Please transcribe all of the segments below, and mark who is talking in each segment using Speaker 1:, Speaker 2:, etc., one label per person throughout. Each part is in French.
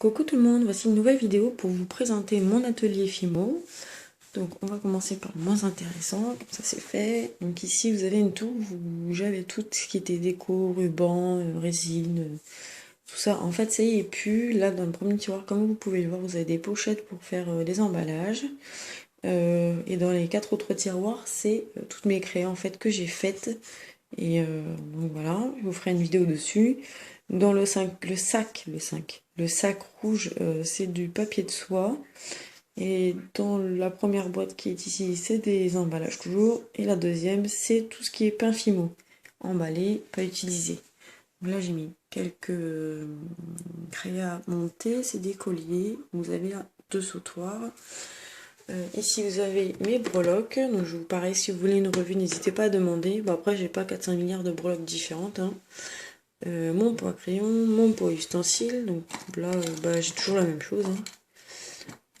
Speaker 1: Coucou tout le monde, voici une nouvelle vidéo pour vous présenter mon atelier Fimo. Donc on va commencer par le moins intéressant, comme ça c'est fait. Donc ici vous avez une tour où j'avais tout ce qui était déco, ruban, résine, tout ça. En fait ça y est plus, là dans le premier tiroir comme vous pouvez le voir vous avez des pochettes pour faire les emballages. Et dans les 4 autres tiroirs c'est toutes mes créas en fait que j'ai faites. Et donc voilà, je vous ferai une vidéo dessus. Dans le sac rouge, c'est du papier de soie. Et dans la première boîte qui est ici, c'est des emballages toujours. Et la deuxième, c'est tout ce qui est pain Fimo. Emballé, pas utilisé. Donc là, j'ai mis quelques créas montés, c'est des colliers. Vous avez là 2 sautoirs. Ici vous avez mes breloques, donc je vous pareil si vous voulez une revue n'hésitez pas à demander. Bon après j'ai pas 400 milliards de breloques différentes. Hein. Mon pot à crayon, mon pot à ustensiles, donc là j'ai toujours la même chose. Hein.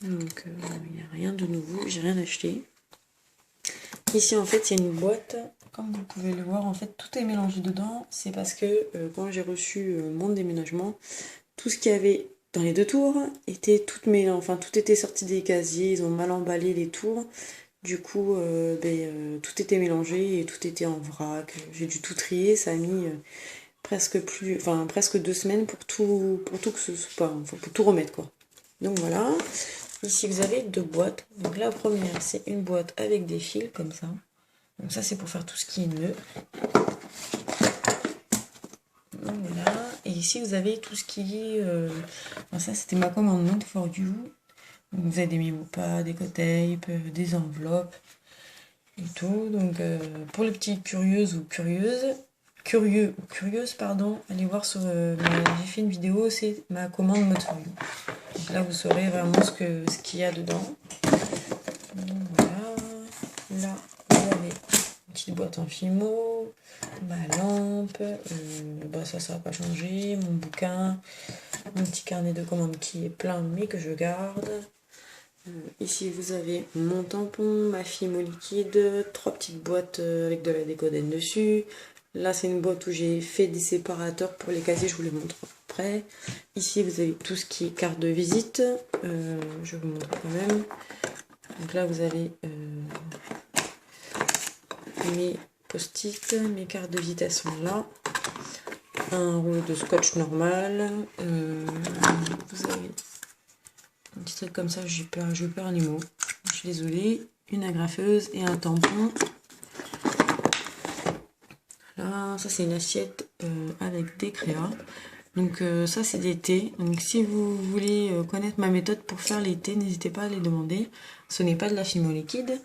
Speaker 1: Donc il n'y a rien de nouveau, j'ai rien acheté. Ici en fait c'est une boîte, comme vous pouvez le voir en fait tout est mélangé dedans. C'est parce que quand j'ai reçu mon déménagement, tout ce qu'il y avait dans les 2 tours était tout était sorti des casiers, ils ont mal emballé les tours. Du coup, tout était mélangé et tout était en vrac. J'ai dû tout trier, ça a mis presque 2 semaines pour tout que ce soit pas, enfin, pour tout remettre quoi. Donc voilà. Ici vous avez 2 boîtes. Donc la première c'est une boîte avec des fils comme ça. Donc ça c'est pour faire tout ce qui est nœud. Donc voilà. Et ici vous avez tout ce qui est. Ça c'était ma commande Not for You. Donc vous avez des mimo-pads, des cotapes, des enveloppes et tout. Donc pour les petites curieux ou curieuses, allez voir sur j'ai fait une vidéo, c'est ma commande Not for You. Donc là vous saurez vraiment ce qu'il y a dedans. Donc, voilà. Là vous avez une petite boîte en Fimo, ma lampe, ça va pas changer, mon bouquin, mon petit carnet de commandes qui est plein mais que je garde. Ici vous avez mon tampon, ma Fimo liquide, 3 petites boîtes avec de la décodène dessus. Là c'est une boîte où j'ai fait des séparateurs pour les casiers, je vous les montre après. Ici vous avez tout ce qui est carte de visite, je vous montre quand même. Donc là vous avez mes post-it, mes cartes de visite elles sont là. Un rouleau de scotch normal, vous avez un petit truc comme ça, je perds les mots. Je suis désolée. Une agrafeuse et un tampon. Là, ça c'est une assiette avec des créas. Donc ça c'est des thés. Donc si vous voulez connaître ma méthode pour faire les thés, n'hésitez pas à les demander. Ce n'est pas de la Fimo liquide.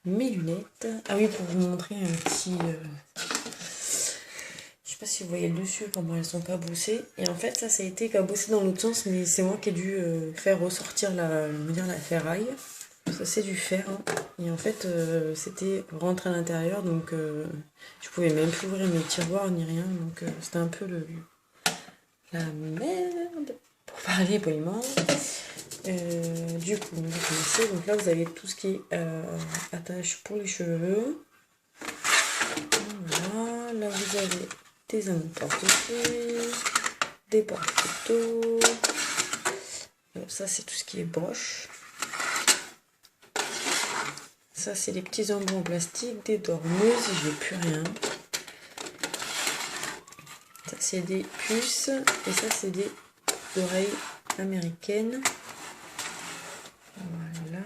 Speaker 1: Mes lunettes. Ah oui, pour vous montrer un petit... Je sais pas si vous voyez le dessus, comment elles sont cabossées. Et en fait, ça a été cabossé dans l'autre sens, mais c'est moi qui ai dû faire ressortir la ferraille. Ça, c'est du fer. Hein. Et en fait, c'était rentré à l'intérieur, donc je pouvais même plus ouvrir mes tiroirs ni rien. Donc c'était un peu la merde, pour parler poliment. Du coup, on va commencer. Donc là, vous avez tout ce qui est attache pour les cheveux. Voilà. Là, vous avez des porte-clés, des porte-photos. Ça, c'est tout ce qui est broche. Ça, c'est les petits embouts en plastique, des dormeuses, j'ai plus rien. Ça, c'est des puces. Et ça, c'est des oreilles américaines. Voilà.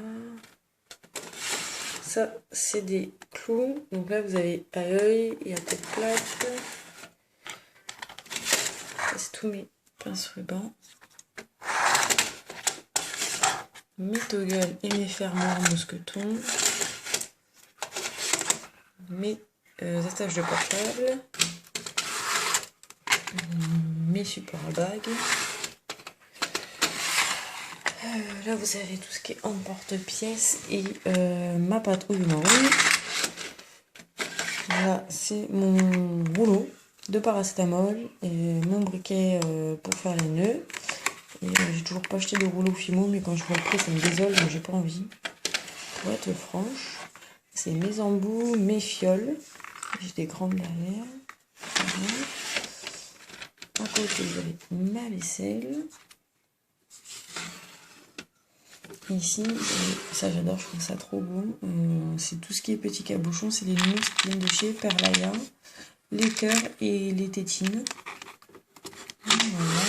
Speaker 1: Ça, c'est des clous. Donc là, vous avez à œil et à tête plate. Ça, c'est tous mes pinces rubans. Mes toggles et mes fermoirs mousquetons. Mes attaches de portable. Mes supports à bagues. Là vous avez tout ce qui est emporte-pièces et ma patrouille marron. Là c'est mon rouleau de paracétamol et mon briquet pour faire les nœuds. Et j'ai toujours pas acheté de rouleau Fimo, mais quand je vois le prix ça me désole donc j'ai pas envie. Pour être franche, c'est mes embouts, mes fioles. J'ai des grandes derrière. Voilà. À côté vous avez ma vaisselle. Ici, ça j'adore, je trouve ça trop beau. C'est tout ce qui est petits cabochons, c'est les mousse qui viennent de chez Perlaya, les cœurs et les tétines. Voilà.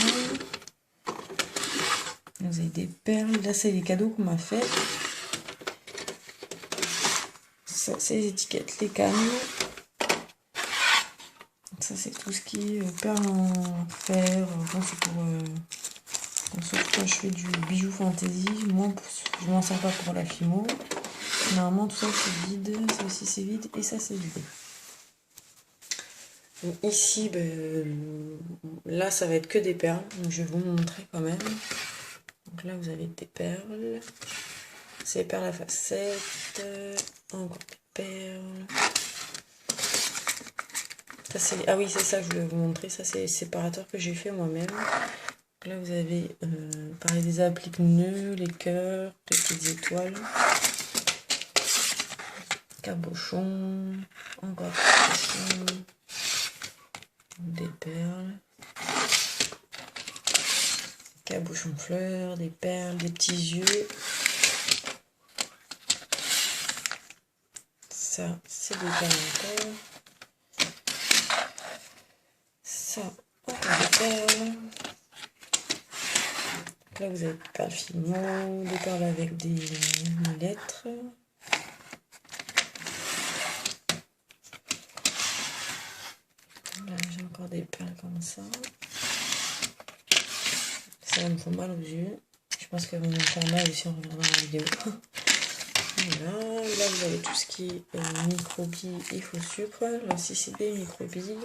Speaker 1: Vous avez des perles, là c'est les cadeaux qu'on m'a fait. Ça c'est les étiquettes, les cannes. Ça c'est tout ce qui est perles en fer, enfin, c'est pour... sauf quand je fais du bijou fantasy, moi je m'en sers pas pour la fimo. Normalement tout ça c'est vide, ça aussi c'est vide et ça c'est vide. Donc ici, là ça va être que des perles, donc je vais vous montrer quand même. Donc là vous avez des perles, c'est perles à facettes, encore des perles. Ça, ah oui c'est ça que je voulais vous montrer, ça c'est les séparateurs que j'ai fait moi-même. Là vous avez pareil des appliques nœuds, les cœurs, les petites étoiles, cabochons, encore des perles, cabochons fleurs, des perles, des petits yeux. Ça c'est des perles encore. Ça encore des perles. Là, vous avez des perles fimo, des perles avec des lettres. Là, j'ai encore des perles comme ça. Ça me fait mal aux yeux. Je pense qu'elles vont me faire mal aussi en regardant la vidéo. Voilà. Là, vous avez tout ce qui est microbilles et faux sucre. Là aussi, c'est des microbilles.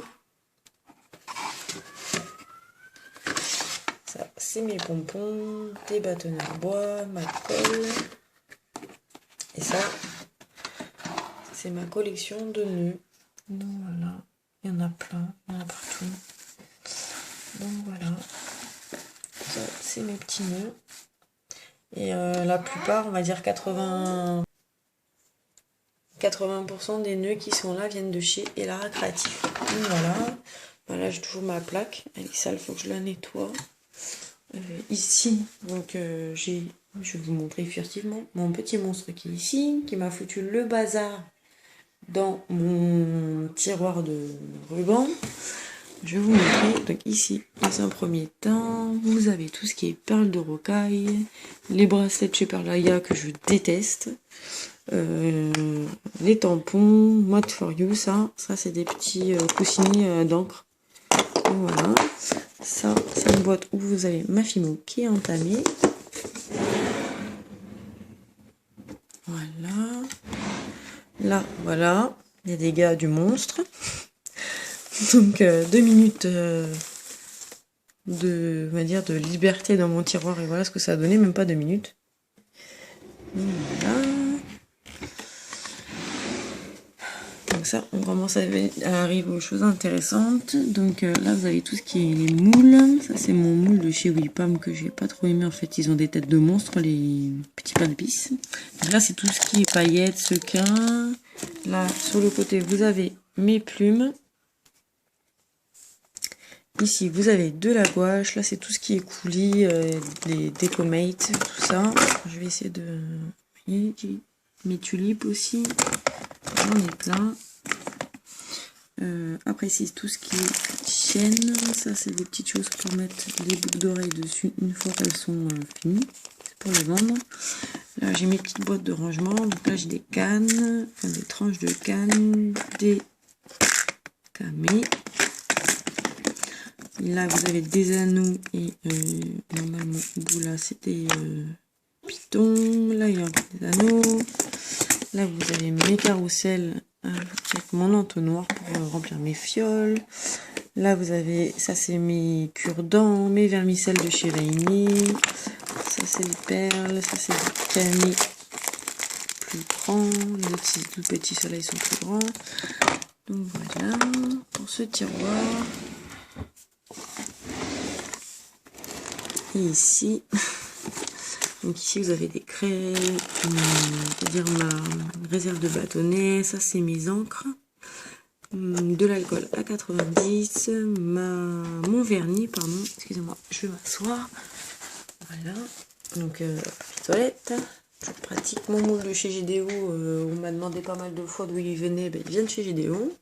Speaker 1: Ça, c'est mes pompons, des bâtonnets de bois, ma colle. Et ça, c'est ma collection de nœuds. Donc voilà, il y en a plein, il y en a partout. Donc voilà, ça c'est mes petits nœuds. Et la plupart, on va dire 80% des nœuds qui sont là viennent de chez Elara Créatif. Donc voilà, voilà j'ai toujours ma plaque, elle est sale, il faut que je la nettoie. Ici, donc je vais vous montrer furtivement mon petit monstre qui est ici, qui m'a foutu le bazar dans mon tiroir de ruban. Je vais vous montrer. Donc ici, dans un premier temps, vous avez tout ce qui est perles de rocaille, les bracelets de chez Perlaya que je déteste, les tampons, Mode for You, ça c'est des petits coussinets d'encre. Voilà. Ça, c'est une boîte où vous avez ma fimo qui est entamée. Voilà. Là, voilà. Les dégâts du monstre. Donc, 2 minutes on va dire, de liberté dans mon tiroir. Et voilà ce que ça a donné, même pas 2 minutes. Voilà. Donc ça, on commence à arriver aux choses intéressantes. Donc là, vous avez tout ce qui est les moules. Ça, c'est mon moule de chez Wipam que j'ai pas trop aimé. En fait, ils ont des têtes de monstres, les petits pains d'épices. Donc là, c'est tout ce qui est paillettes, sequins. Là, sur le côté, vous avez mes plumes. Ici, vous avez de la gouache. Là, c'est tout ce qui est coulis, les Decomate, tout ça. Je vais essayer de... Mes tulipes aussi. J'en ai plein. Après, c'est tout ce qui est chaîne. Ça, c'est des petites choses pour mettre les boucles d'oreilles dessus une fois qu'elles sont finies. C'est pour les vendre. Là, j'ai mes petites boîtes de rangement. Donc là, j'ai des cannes, enfin des tranches de cannes, des camés. Là, vous avez des anneaux et normalement, au bout là, c'est des pitons. Là, il y a des anneaux. Là, vous avez mes carousels avec mon entonnoir pour remplir mes fioles. Là, vous avez, ça c'est mes cure-dents, mes vermicelles de chez Rainy. Ça c'est les perles, ça c'est des camés plus grands. Les autres, c'est tout petits, ceux-là ils sont plus grands. Donc voilà, pour ce tiroir. Et ici, donc ici vous avez des craies, c'est-à-dire ma réserve de bâtonnets, ça c'est mes encres, de l'alcool à 90, mon vernis, pardon, excusez-moi, je vais m'asseoir, voilà, Donc toilette, toujours pratique. Mon moule de chez GDO, on m'a demandé pas mal de fois d'où il venait, ben, il vient de chez GDO.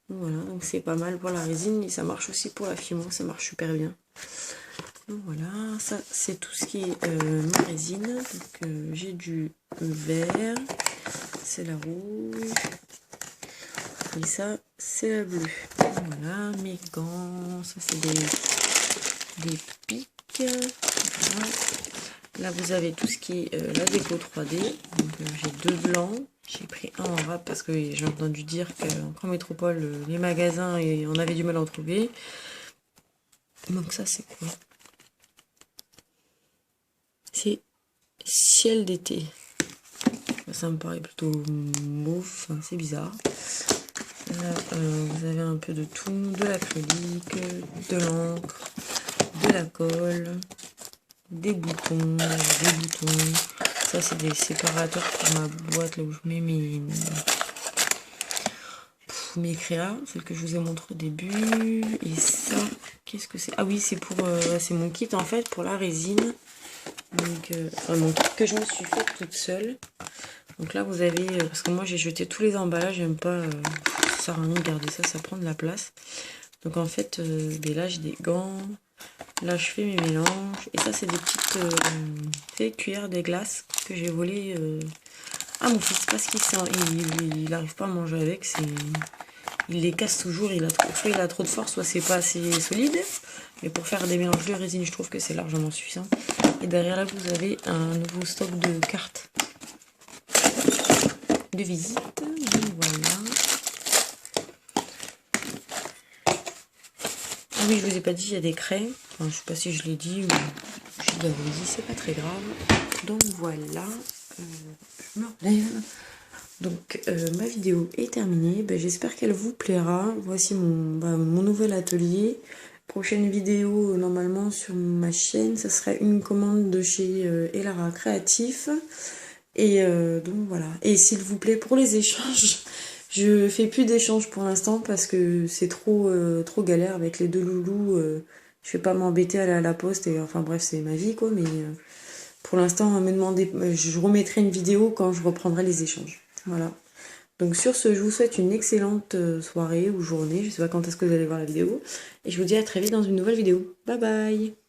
Speaker 1: Voilà, donc c'est pas mal pour la résine et ça marche aussi pour la fimo, ça marche super bien. Donc voilà, ça c'est tout ce qui est ma résine. Donc j'ai du vert, c'est la rouge, et ça c'est la bleue. Voilà, mes gants, ça c'est des pics. Voilà. Là vous avez tout ce qui est la déco 3D. Donc j'ai 2 blancs. J'ai pris un en rap parce que j'ai entendu dire qu'en Grand Métropole, les magasins, et on avait du mal à en trouver. Donc ça c'est quoi? C'est ciel d'été. Ça me paraît plutôt mauve, enfin, c'est bizarre. Là, vous avez un peu de tout, de l'acrylique, de l'encre, de la colle, des boutons. Ça c'est des séparateurs pour ma boîte là où je mets mes créas, celle que je vous ai montré au début. Et ça, qu'est-ce que c'est? Ah oui, c'est pour c'est mon kit en fait pour la résine. Donc enfin, mon kit que je me suis fait toute seule. Donc là vous avez, parce que moi j'ai jeté tous les emballages, j'aime pas, ça sert à rien de garder ça, ça prend de la place. Donc en fait, là j'ai des gants, là je fais mes mélanges, et ça c'est des petites cuillères de glace que j'ai volées à mon fils, parce qu'il n'arrive pas à manger avec, il les casse toujours, soit il a trop de force, soit c'est pas assez solide. Mais pour faire des mélanges de résine, je trouve que c'est largement suffisant. Et derrière là vous avez un nouveau stock de cartes de visite. Donc voilà. Ah oui, je vous ai pas dit, il y a des craies. Enfin, je sais pas si je l'ai dit ou je l'avais dit, c'est pas très grave. Donc voilà. Je me relève. Donc ma vidéo est terminée. Ben, j'espère qu'elle vous plaira. Voici mon nouvel atelier. Prochaine vidéo normalement sur ma chaîne, ça serait une commande de chez Elara Créatif. Et donc voilà. Et s'il vous plaît, pour les échanges, je fais plus d'échanges pour l'instant parce que c'est trop galère avec les 2 loulous. Je vais pas m'embêter à aller à la poste et enfin bref, c'est ma vie quoi. Mais pour l'instant, me demander, je remettrai une vidéo quand je reprendrai les échanges. Voilà. Donc sur ce, je vous souhaite une excellente soirée ou journée. Je sais pas quand est-ce que vous allez voir la vidéo. Et je vous dis à très vite dans une nouvelle vidéo. Bye bye!